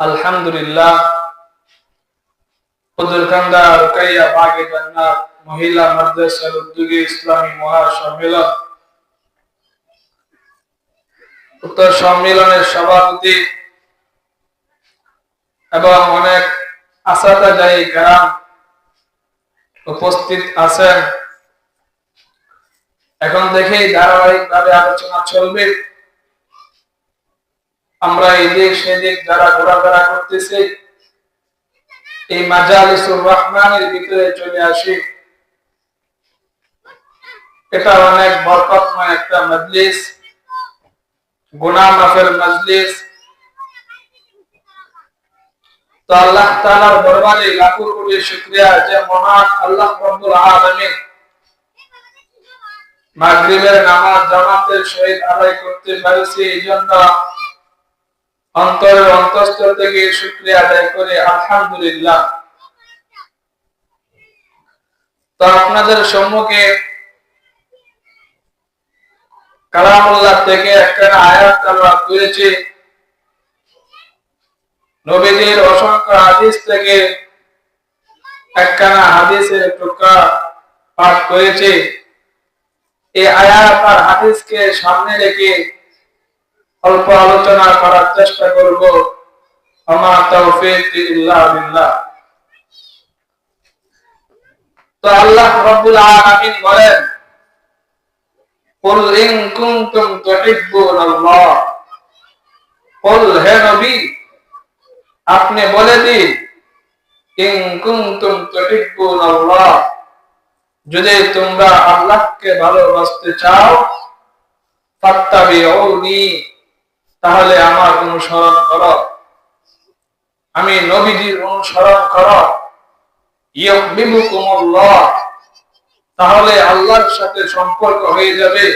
আলহামদুলিল্লাহ। হুজুরকান্দা রুকাইয়া বাগে জান্নাত মহিলা মাদ্রাসার উদ্যোগে ইসলামী মহাসম্মেলন, উক্ত সম্মেলনের সভাপতি এবং অনেক আসাতাজায়ে কেরাম উপস্থিত আছেন। এখন দেখেই ধারাবাহিকভাবে আলোচনা চলবে। আমরা এদিক সেদিক যারা ঘোরাফেরা করতেছি, এই মাজালিসুর রহমানের ভিতরে চলে আসি। এটা অনেক বরকতময় একটা মজলিস, গুনাহ মাফের মজলিস। তো আল্লাহ তাআলার দরবারে লাখো কোটি শুকরিয়া যে মহান আল্লাহ রাব্বুল আলামিন মাগরিবের নামাজ জামাতের সহিত আদায় করতে পেরেছি। এই জন্য অন্তরের অন্তঃস্থল থেকে শুকরিয়া আদায় করে আলহামদুলিল্লাহ। তো আপনাদের সম্মুখে কালামুল্লাহ থেকে একটা আয়াত তেলাওয়াত করেছি, নবীজির অসংখ্য হাদিস থেকে একখানা হাদিসের টুকরা পাঠ করেছি। এই আয়াত আর হাদিসকে সামনে রেখে অল্প আলোচনা করার চেষ্টা করব। আমা তাওফীক ইল্লা বিল্লাহ। তো আল্লাহ রাব্বুল আলামিন বলেন, কুল ইন কুনতুম তুহিব্বুনাল্লাহ, কুল হে নবী আপনি বলে দিন, ইন কুনতুম তুহিব্বুনাল্লাহ যদি তোমরা আল্লাহকে ভালোবাসতে চাও, ফাত্তাবিউনি তাহলে আমার অনুসরণ করো, আমি নবীজির অনুসরণ করো। ইউহিব্বুকুমুল্লাহ তাহলে আল্লাহর সাথে সম্পর্ক হয়ে যাবে,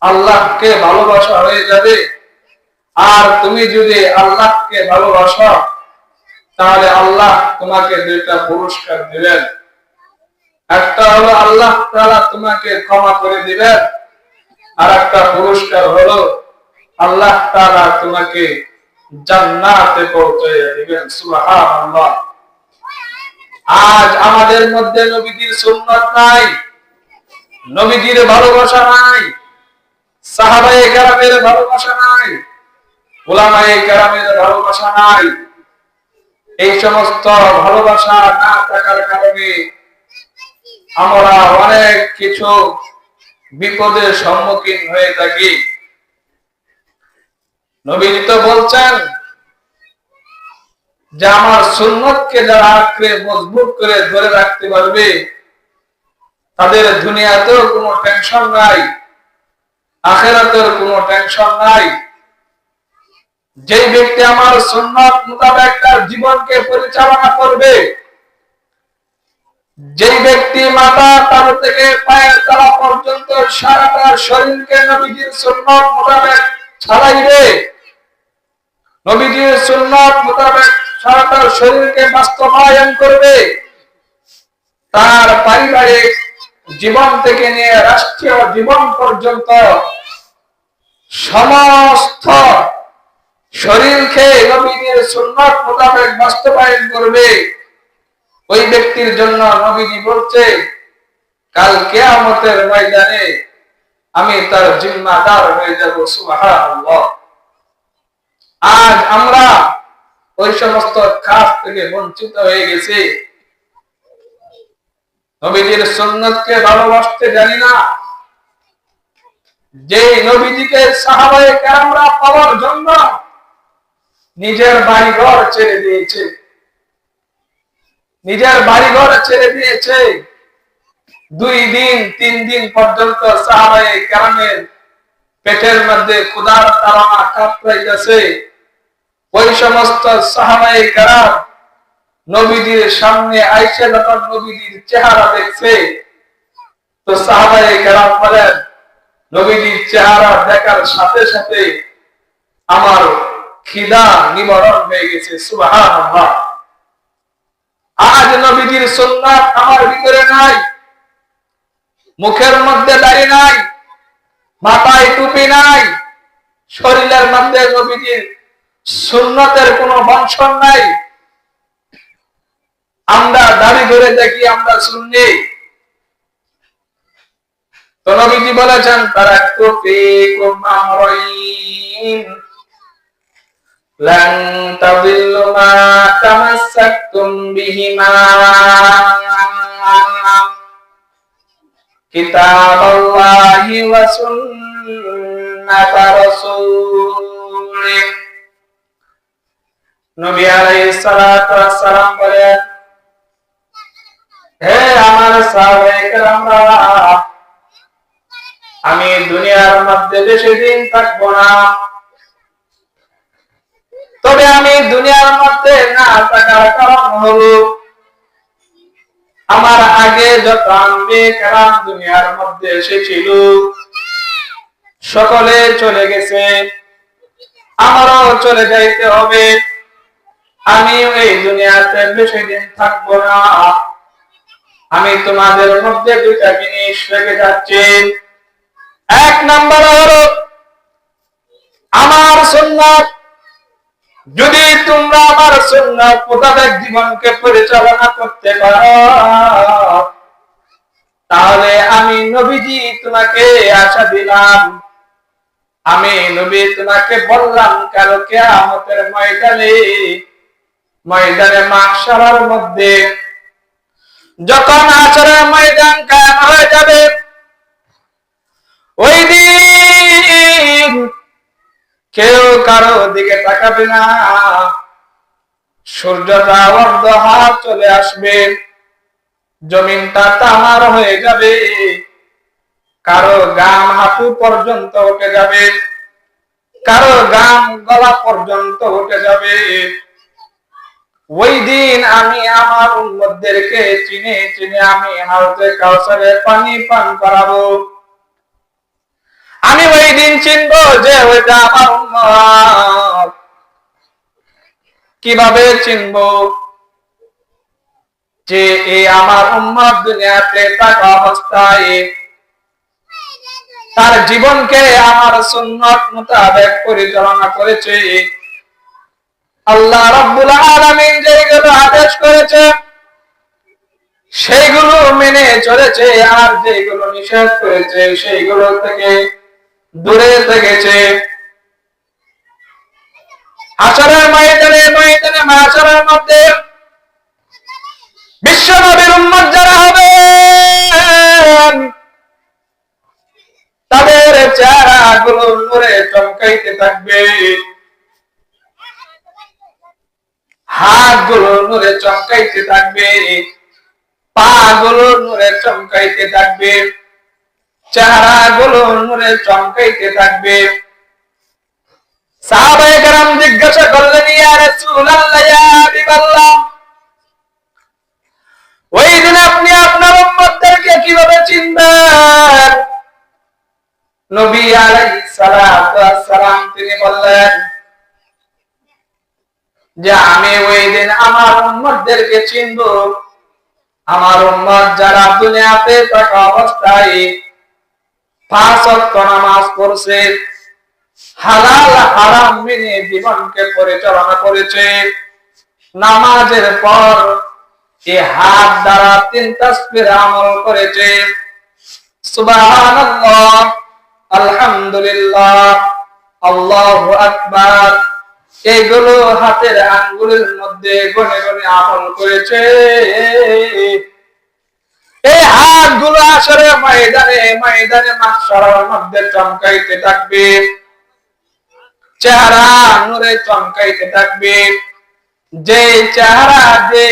আল্লাহকে ভালোবাসা হয়ে যাবে। আর তুমি যদি আল্লাহকে ভালোবাসো তাহলে আল্লাহ তোমাকে দুইটা পুরস্কার দিবেন। একটা হলো আল্লাহ তাআলা তোমাকে ক্ষমা করে দিবেন, আর একটা পুরস্কার হলো আল্লাহ তাআলা তোমাকে জান্নাতে পৌঁছে দিবেন। সুবহানাল্লাহ। আজ আমাদের মধ্যে নবীজির সুন্নাত নাই, নবীজির ভালোবাসা নাই, সাহাবায়ে কেরামের ভালোবাসা নাই, উলামায়ে কেরামের ভালোবাসা নাই। এই সমস্ত ভালোবাসা না থাকার কারণে আমরা অনেক কিছু বিপদের সম্মুখীন হয়ে থাকি। নবীজি তো বলছেন যে আমার সুন্নতকে যারা আঁকড়ে মজবুত করে ধরে রাখতে পারবে তাদের দুনিয়াতেও কোনো টেনশন নাই, আখিরাতের কোনো টেনশন নাই। যে ব্যক্তি আমার সুন্নাত মোতাবেক তার জীবনকে পরিচালনা করবে, যে ব্যক্তি মাথা তালু থেকে পায়ের তলা পর্যন্ত সারাটা শরীরকে নবীজির সুন্নাত মোতাবেক চালাইবে, নবীজির সুন্নাত মোতাবেক সারাটা শরীরকে বাস্তবায়ন করবে, তার পারিবারিক জীবন থেকে নিয়ে রাষ্ট্রীয় জীবন পর্যন্ত সমস্ত শরীরকে নবীজির সুন্নাত মোতাবেক বাস্তবায়ন করবে, ওই ব্যক্তির জন্য নবীজি বলছে কাল কিয়ামতের ময়দানে আমি তার জিম্মাদার হয়ে যাব। সুবহানাল্লাহ। আজ আমরা ওই সমস্ত কাজ থেকে বঞ্চিত হয়ে গেছি। নবীজির সুন্নাতকে ভালোবাসতে জানি না। যে নবীজিকে সাহাবায়ে কেরামরা পাওয়ার জন্য নিজের বাড়িঘর ছেড়ে দিয়েছে, নিজের বাড়িঘর ছেড়ে দিয়েছে। 2 দিন 3 দিন পর্যন্ত সাহাবায়ে কেরামের পেটের মধ্যে ক্ষুধার তাড়না কাঁপতেছে। ওই সমস্ত সাহাবায়ে কেরাম নবীজির সামনে আইসা যখন নবীজির চেহারা দেখছে, তো সাহাবায়ে কেরাম বলেন নবীজির চেহারা দেখার সাথে সাথে আমার খিদা নিবারণ হয়ে গেছে। সুবহানাল্লাহ। আজ নবীজির সুন্নাত আমার ভিতরে নাই, মুখের মধ্যে দাড়ি নাই, মাথায় টুপি নাই, শরীরের মধ্যে নবীজির সুন্নতের কোনো বংশন নাই। আমরা দাবি করে দেখি আমরা সুন্নি। তো নবীজি বলেছেন তারাকতু ফীকুম আমরাইন লান তাদিল্লু মা তামাসসাকতুম বিহিমা কিতাবাল্লাহি ওয়া সুন্নাতা রাসূলিহি। নবী আলাইহিস সালাতু ওয়াস সালাম বলেন, হে আমার সাহাবায়ে কেরামরা, আমি দুনিয়ার মধ্যে বেশি দিন থাকবো না। তবে আমি দুনিয়ার মধ্যে না থাকার কারণ হলো আমার আগে যত আম্বিয়ে কেরাম দুনিয়ার মধ্যে এসেছিল সকলে চলে গেছে, আমারও চলে যাইতে হবে। আমি এই দুনিয়াতে বেশি দিন থাকবো না। আমি তোমাদের মধ্যে দুইটা জিনিস রেখে যাচ্ছি। এক নম্বর হলো আমার সুন্নাত। যদি তোমরা আমার সুন্নাত মোতাবেক জীবনকে পরিচালনা করতে পারো, তাহলে আমি নবীজি তোমাকে আশা দিলাম, আমি নবী তোমাকে বললাম কাল কিয়ামতের ময়দানে মাহশারের মধ্যে যখন হাশরের ময়দান কায়েম হয়ে যাবে, ওই দিন কেউ কারো দিকে তাকাবে না। সূর্যটা অর্ধহাত চলে আসবে, জমিনটা তামার হয়ে যাবে, কারো গাম হাঁটু পর্যন্ত উঠে যাবে, কারো গাম গলা পর্যন্ত উঠে যাবে। ওই দিন আমি আমার উম্মতদেরকে চিনে চিনে আমি হাউজে কাউসারের পানি পান করাবো। আমি ওই দিন চিনবো যে ওইটা আমার উম্মত। কিভাবে চিনবো? যে এই আমার উম্মত দুনিয়াতে থাকা অবস্থায় তার জীবনকে আমার সুন্নাত মোতাবেক পরিচালনা করেছে। আল্লাহ রাব্বুল আলামিন যেগুলো আদেশ করেছে সেইগুলো মেনে চলেছে, আর যেগুলো নিষেধ করেছে সেইগুলো থেকে দূরে থেকেছে। হাশরের ময়দানে মাহশারের মধ্যে বিশ্ব নবীর উম্মত যারা হবে তাদের চেহারাগুলো নূরে চমকাইতে থাকবে, হাতগুলো নূরে চমকাইতে থাকবে, পা গুলো নূরে চমকাইতে থাকবে, চেহারাগুলো নূরে চমকাইতে থাকবে। সাহাবায়ে কেরাম জিজ্ঞাসা করলেন, ইয়া রাসূলুল্লাহ, ইয়া হাবিবাল্লাহ, ওই দিন আপনি আপনার উম্মতদেরকে কিভাবে চিনবেন? নবী আলাইহিস সালাতু ওয়াস সালাম তিনি বললেন যে আমি ওই দিন আমার উম্মতদেরকে চিনবো, আমার উম্মত যারা দুনিয়াতে থাকা অবস্থায় 5 ওয়াক্ত নামাজ পড়ছে, হালাল হারাম মেনে জীবনকে পরিচালনা করেছে, নামাজের পর এই হাত দ্বারা 3 তাসবিহ আমল করেছে, সুবহানাল্লাহ, আলহামদুলিল্লাহ, আল্লাহু আকবার, এগুলো হাতের আঙ্গুলের মধ্যে গনে গনে আমল করেছে। এই হাতগুলো আসলে ময়দানে মাহশারের মধ্যে চমকাইতে থাকবে, চেহারা নূরে চমকাইতে থাকবে। যে চেহারা যে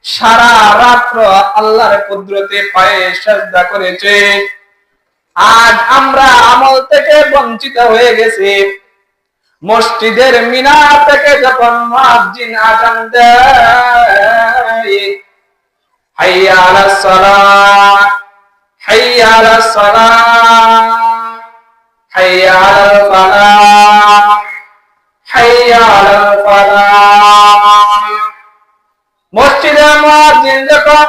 সারা রাত্র আল্লাহর কুদরতে পায়ে সিজদা করেছে, আজ আমরা আমল থেকে বঞ্চিত হয়ে গেছি। মসজিদের মিনার থেকে যখন মুয়াজ্জিন আযান দেয়, হাইয়া আলাস সালাত, হাইয়া আলাস সালাত, হাইয়া আলাল ফালাহ, হাইয়া আলাল ফালাহ, মসজিদের মুয়াজ্জিন যখন